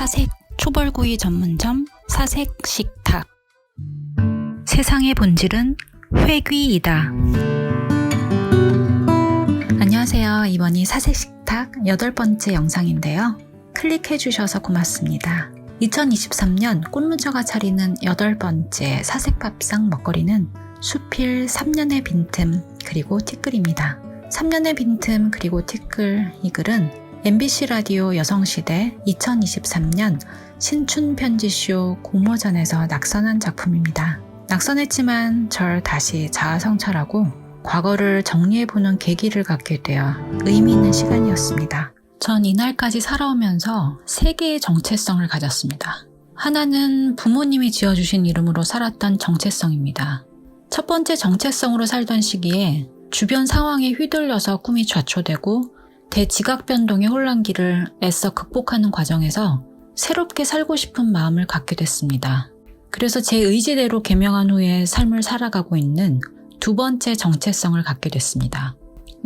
사색 초벌구이 전문점 사색식탁. 세상의 본질은 회귀이다. 안녕하세요. 이번이 사색식탁 8번째 영상인데요. 클릭해주셔서 고맙습니다. 2023년 꽃무저가 차리는 8번째 사색밥상 먹거리는 수필 3년의 빈틈 그리고 티끌입니다. 3년의 빈틈 그리고 티끌, 이 글은 MBC 라디오 여성시대 2023년 신춘편지쇼 공모전에서 낙선한 작품입니다. 낙선했지만 절 다시 자아성찰하고 과거를 정리해보는 계기를 갖게 되어 의미 있는 시간이었습니다. 전 이날까지 살아오면서 3개의 정체성을 가졌습니다. 하나는 부모님이 지어주신 이름으로 살았던 정체성입니다. 첫 번째 정체성으로 살던 시기에 주변 상황에 휘둘려서 꿈이 좌초되고 대지각 변동의 혼란기를 애써 극복하는 과정에서 새롭게 살고 싶은 마음을 갖게 됐습니다. 그래서 제 의지대로 개명한 후에 삶을 살아가고 있는 두 번째 정체성을 갖게 됐습니다.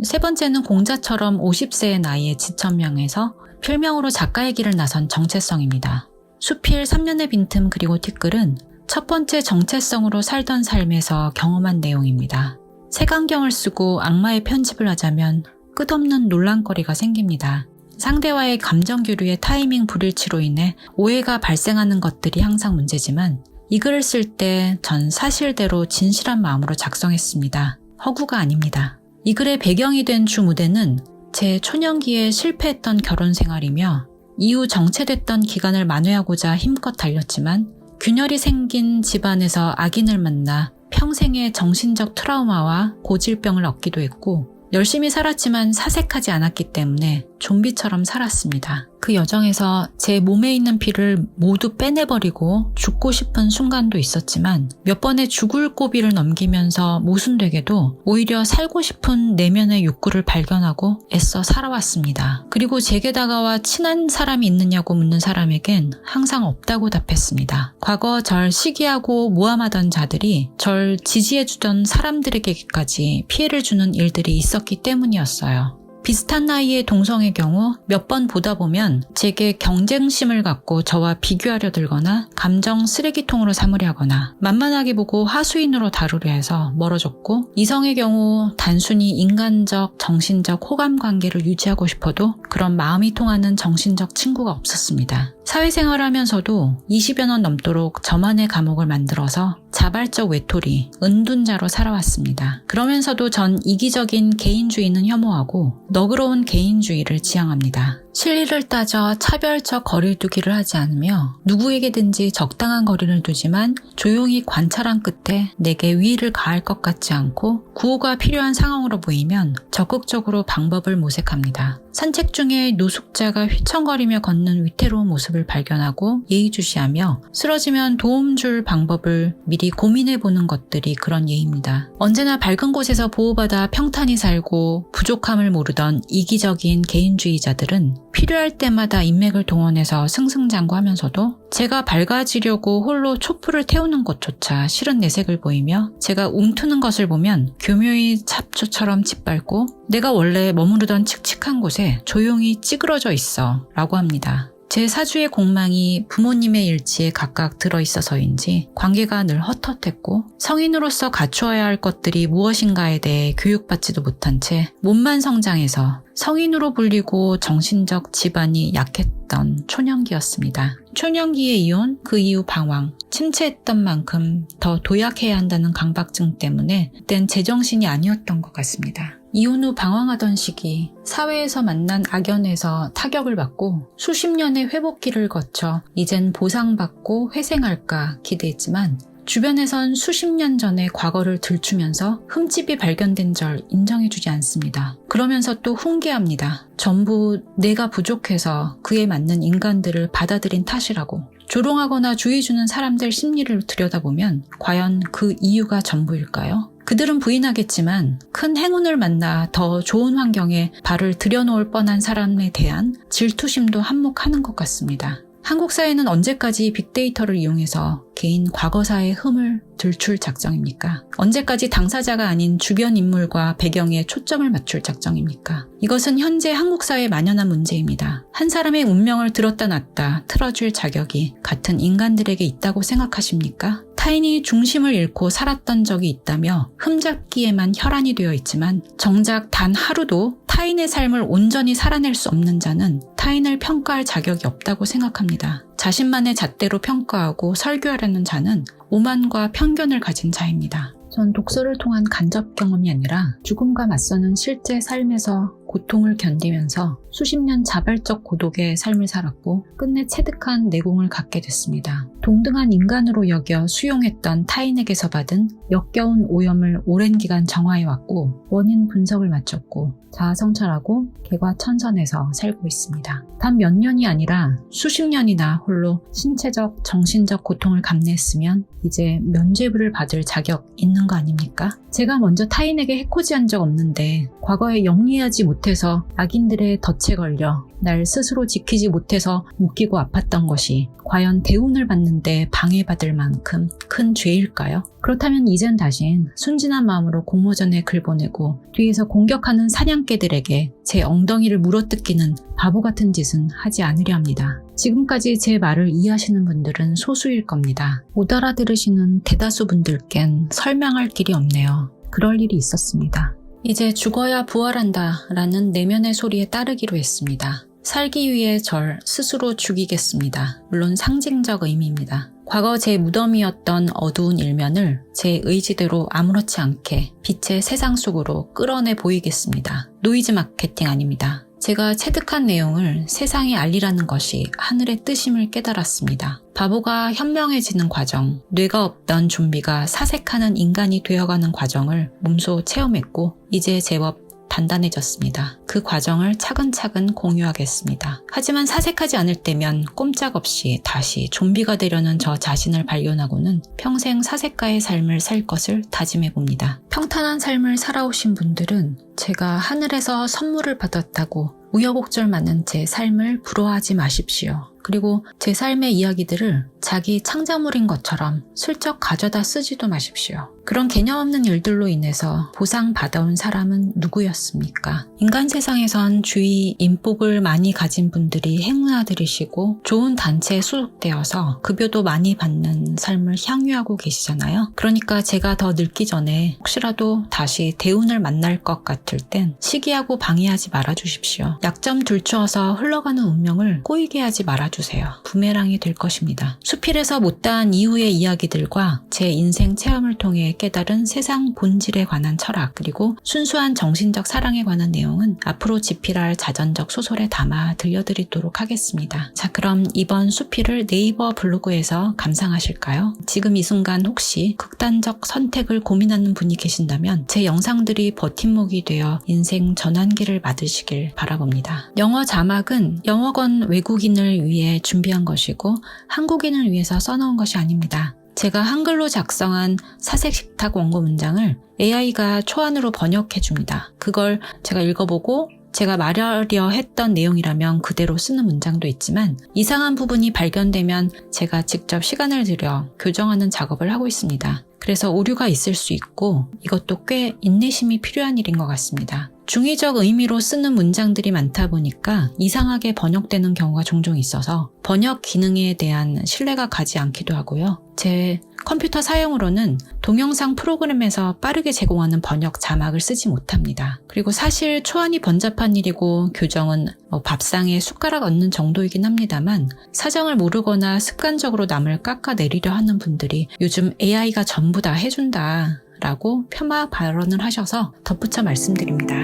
세 번째는 공자처럼 50세의 나이에 지천명에서 필명으로 작가의 길을 나선 정체성입니다. 수필 3년의 빈틈 그리고 티끌은 첫 번째 정체성으로 살던 삶에서 경험한 내용입니다. 색안경을 쓰고 악마의 편집을 하자면 끝없는 논란거리가 생깁니다. 상대와의 감정 교류의 타이밍 불일치로 인해 오해가 발생하는 것들이 항상 문제지만 이 글을 쓸 때 전 사실대로 진실한 마음으로 작성했습니다. 허구가 아닙니다. 이 글의 배경이 된 주 무대는 제 초년기에 실패했던 결혼 생활이며 이후 정체됐던 기간을 만회하고자 힘껏 달렸지만 균열이 생긴 집안에서 악인을 만나 평생의 정신적 트라우마와 고질병을 얻기도 했고 열심히 살았지만 사색하지 않았기 때문에 좀비처럼 살았습니다. 그 여정에서 제 몸에 있는 피를 모두 빼내버리고 죽고 싶은 순간도 있었지만 몇 번의 죽을 고비를 넘기면서 모순되게도 오히려 살고 싶은 내면의 욕구를 발견하고 애써 살아왔습니다. 그리고 제게 다가와 친한 사람이 있느냐고 묻는 사람에겐 항상 없다고 답했습니다. 과거 절 시기하고 모함하던 자들이 절 지지해주던 사람들에게까지 피해를 주는 일들이 있었기 때문이었어요. 비슷한 나이의 동성의 경우 몇 번 보다 보면 제게 경쟁심을 갖고 저와 비교하려 들거나 감정 쓰레기통으로 삼으려 하거나 만만하게 보고 하수인으로 다루려 해서 멀어졌고 이성의 경우 단순히 인간적, 정신적 호감 관계를 유지하고 싶어도 그런 마음이 통하는 정신적 친구가 없었습니다. 사회생활을 하면서도 20여 년 넘도록 저만의 감옥을 만들어서 자발적 외톨이, 은둔자로 살아왔습니다. 그러면서도 전 이기적인 개인주의는 혐오하고 너그러운 개인주의를 지향합니다. 실리를 따져 차별적 거리를 두기를 하지 않으며 누구에게든지 적당한 거리를 두지만 조용히 관찰한 끝에 내게 위의를 가할 것 같지 않고 구호가 필요한 상황으로 보이면 적극적으로 방법을 모색합니다. 산책 중에 노숙자가 휘청거리며 걷는 위태로운 모습을 발견하고 예의주시하며 쓰러지면 도움 줄 방법을 미리 고민해보는 것들이 그런 예입니다. 언제나 밝은 곳에서 보호받아 평탄히 살고 부족함을 모르던 이기적인 개인주의자들은 필요할 때마다 인맥을 동원해서 승승장구하면서도 제가 밝아지려고 홀로 촛불을 태우는 것조차 싫은 내색을 보이며 제가 움트는 것을 보면 교묘히 잡초처럼 짓밟고 내가 원래 머무르던 칙칙한 곳에 조용히 찌그러져 있어 라고 합니다. 제 사주의 공망이 부모님의 일지에 각각 들어있어서인지 관계가 늘 헛헛했고 성인으로서 갖추어야 할 것들이 무엇인가에 대해 교육받지도 못한 채 몸만 성장해서 성인으로 불리고 정신적 지반이 약했던 초년기였습니다. 초년기의 이혼, 그 이후 방황, 침체했던 만큼 더 도약해야 한다는 강박증 때문에 그땐 제정신이 아니었던 것 같습니다. 이혼 후 방황하던 시기, 사회에서 만난 악연에서 타격을 받고 수십 년의 회복기를 거쳐 이젠 보상받고 회생할까 기대했지만 주변에선 수십 년 전의 과거를 들추면서 흠집이 발견된 절 인정해주지 않습니다. 그러면서 또 훈계합니다. 전부 내가 부족해서 그에 맞는 인간들을 받아들인 탓이라고. 조롱하거나 주의 주는 사람들 심리를 들여다보면 과연 그 이유가 전부일까요? 그들은 부인하겠지만 큰 행운을 만나 더 좋은 환경에 발을 들여놓을 뻔한 사람에 대한 질투심도 한몫하는 것 같습니다. 한국 사회는 언제까지 빅데이터를 이용해서 개인 과거사의 흠을 들출 작정입니까? 언제까지 당사자가 아닌 주변 인물과 배경에 초점을 맞출 작정입니까? 이것은 현재 한국 사회에 만연한 문제입니다. 한 사람의 운명을 들었다 놨다 틀어줄 자격이 같은 인간들에게 있다고 생각하십니까? 타인이 중심을 잃고 살았던 적이 있다며 흠잡기에만 혈안이 되어 있지만 정작 단 하루도 타인의 삶을 온전히 살아낼 수 없는 자는 타인을 평가할 자격이 없다고 생각합니다. 자신만의 잣대로 평가하고 설교하려는 자는 오만과 편견을 가진 자입니다. 전 독서를 통한 간접 경험이 아니라 죽음과 맞서는 실제 삶에서 고통을 견디면서 수십 년 자발적 고독의 삶을 살았고 끝내 체득한 내공을 갖게 됐습니다. 동등한 인간으로 여겨 수용했던 타인에게서 받은 역겨운 오염을 오랜 기간 정화해왔고 원인 분석을 마쳤고 자아성찰하고 개과천선해서 살고 있습니다. 단 몇 년이 아니라 수십 년이나 홀로 신체적, 정신적 고통을 감내했으면 이제 면죄부를 받을 자격 있는 거 아닙니까? 제가 먼저 타인에게 해코지한 적 없는데 과거에 영리하지 못해서 악인들의 덫에 걸려 날 스스로 지키지 못해서 웃기고 아팠던 것이 과연 대운을 받는데 방해받을 만큼 큰 죄일까요? 그렇다면 이젠 다신 순진한 마음으로 공모전에 글 보내고 뒤에서 공격하는 사냥개들에게 제 엉덩이를 물어뜯기는 바보 같은 짓은 하지 않으려 합니다. 지금까지 제 말을 이해하시는 분들은 소수일 겁니다. 못 알아들으시는 대다수 분들께는 설명할 길이 없네요. 그럴 일이 있었습니다. 이제 죽어야 부활한다 라는 내면의 소리에 따르기로 했습니다. 살기 위해 절 스스로 죽이겠습니다. 물론 상징적 의미입니다. 과거 제 무덤이었던 어두운 일면을 제 의지대로 아무렇지 않게 빛의 세상 속으로 끌어내 보이겠습니다. 노이즈 마케팅 아닙니다. 제가 체득한 내용을 세상에 알리라는 것이 하늘의 뜻임을 깨달았습니다. 바보가 현명해지는 과정, 뇌가 없던 좀비가 사색하는 인간이 되어가는 과정을 몸소 체험했고 이제 제법 단단해졌습니다. 그 과정을 차근차근 공유하겠습니다. 하지만 사색하지 않을 때면 꼼짝없이 다시 좀비가 되려는 저 자신을 발견하고는 평생 사색가의 삶을 살 것을 다짐해봅니다. 평탄한 삶을 살아오신 분들은 제가 하늘에서 선물을 받았다고 우여곡절 많은 제 삶을 부러워하지 마십시오. 그리고 제 삶의 이야기들을 자기 창작물인 것처럼 슬쩍 가져다 쓰지도 마십시오. 그런 개념 없는 일들로 인해서 보상받아온 사람은 누구였습니까? 인간 세상에선 주위 인복을 많이 가진 분들이 행운아들이시고 좋은 단체에 소속되어서 급여도 많이 받는 삶을 향유하고 계시잖아요. 그러니까 제가 더 늙기 전에 혹시라도 다시 대운을 만날 것 같을 땐 시기하고 방해하지 말아주십시오. 약점 들추어서 흘러가는 운명을 꼬이게 하지 말아주세요. 부메랑이 될 것입니다. 수필에서 못다한 이후의 이야기들과 제 인생 체험을 통해 깨달은 세상 본질에 관한 철학 그리고 순수한 정신적 사랑에 관한 내용은 앞으로 집필할 자전적 소설에 담아 들려드리도록 하겠습니다. 자, 그럼 이번 수필을 네이버 블로그에서 감상하실까요? 지금 이 순간 혹시 극단적 선택을 고민하는 분이 계신다면 제 영상들이 버팀목이 되어 인생 전환기를 맞으시길 바라봅니다. 영어 자막은 영어권 외국인을 위해 준비한 것이고 한국인을 위해서 써놓은 것이 아닙니다. 제가 한글로 작성한 사색식탁 원고 문장을 AI가 초안으로 번역해줍니다. 그걸 제가 읽어보고 제가 말하려 했던 내용이라면 그대로 쓰는 문장도 있지만 이상한 부분이 발견되면 제가 직접 시간을 들여 교정하는 작업을 하고 있습니다. 그래서 오류가 있을 수 있고 이것도 꽤 인내심이 필요한 일인 것 같습니다. 중의적 의미로 쓰는 문장들이 많다 보니까 이상하게 번역되는 경우가 종종 있어서 번역 기능에 대한 신뢰가 가지 않기도 하고요. 제 컴퓨터 사용으로는 동영상 프로그램에서 빠르게 제공하는 번역 자막을 쓰지 못합니다. 그리고 사실 초안이 번잡한 일이고 교정은 밥상에 숟가락 얹는 정도이긴 합니다만 사정을 모르거나 습관적으로 남을 깎아내리려 하는 분들이 요즘 AI가 전부 다 해준다 라고 폄하 발언을 하셔서 덧붙여 말씀드립니다.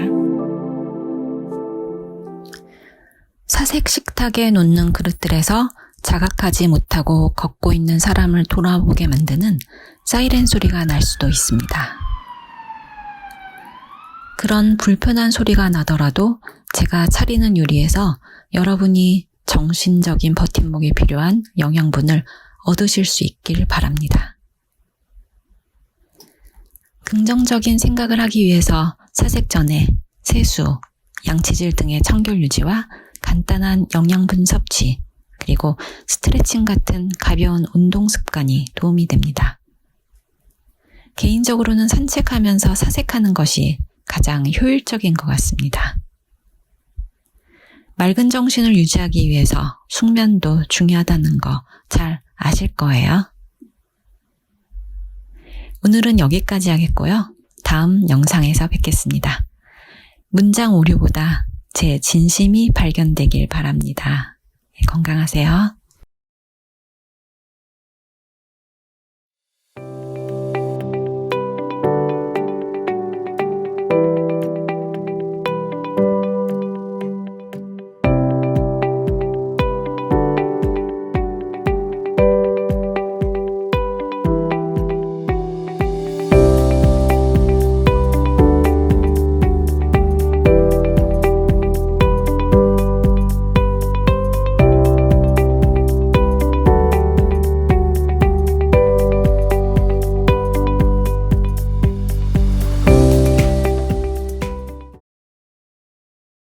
사색 식탁에 놓는 그릇들에서 자각하지 못하고 걷고 있는 사람을 돌아보게 만드는 사이렌 소리가 날 수도 있습니다. 그런 불편한 소리가 나더라도 제가 차리는 요리에서 여러분이 정신적인 버팀목이 필요한 영양분을 얻으실 수 있길 바랍니다. 긍정적인 생각을 하기 위해서 사색 전에 세수, 양치질 등의 청결 유지와 간단한 영양분 섭취, 그리고 스트레칭 같은 가벼운 운동 습관이 도움이 됩니다. 개인적으로는 산책하면서 사색하는 것이 가장 효율적인 것 같습니다. 맑은 정신을 유지하기 위해서 숙면도 중요하다는 거 잘 아실 거예요. 오늘은 여기까지 하겠고요. 다음 영상에서 뵙겠습니다. 문장 오류보다 제 진심이 발견되길 바랍니다. 건강하세요.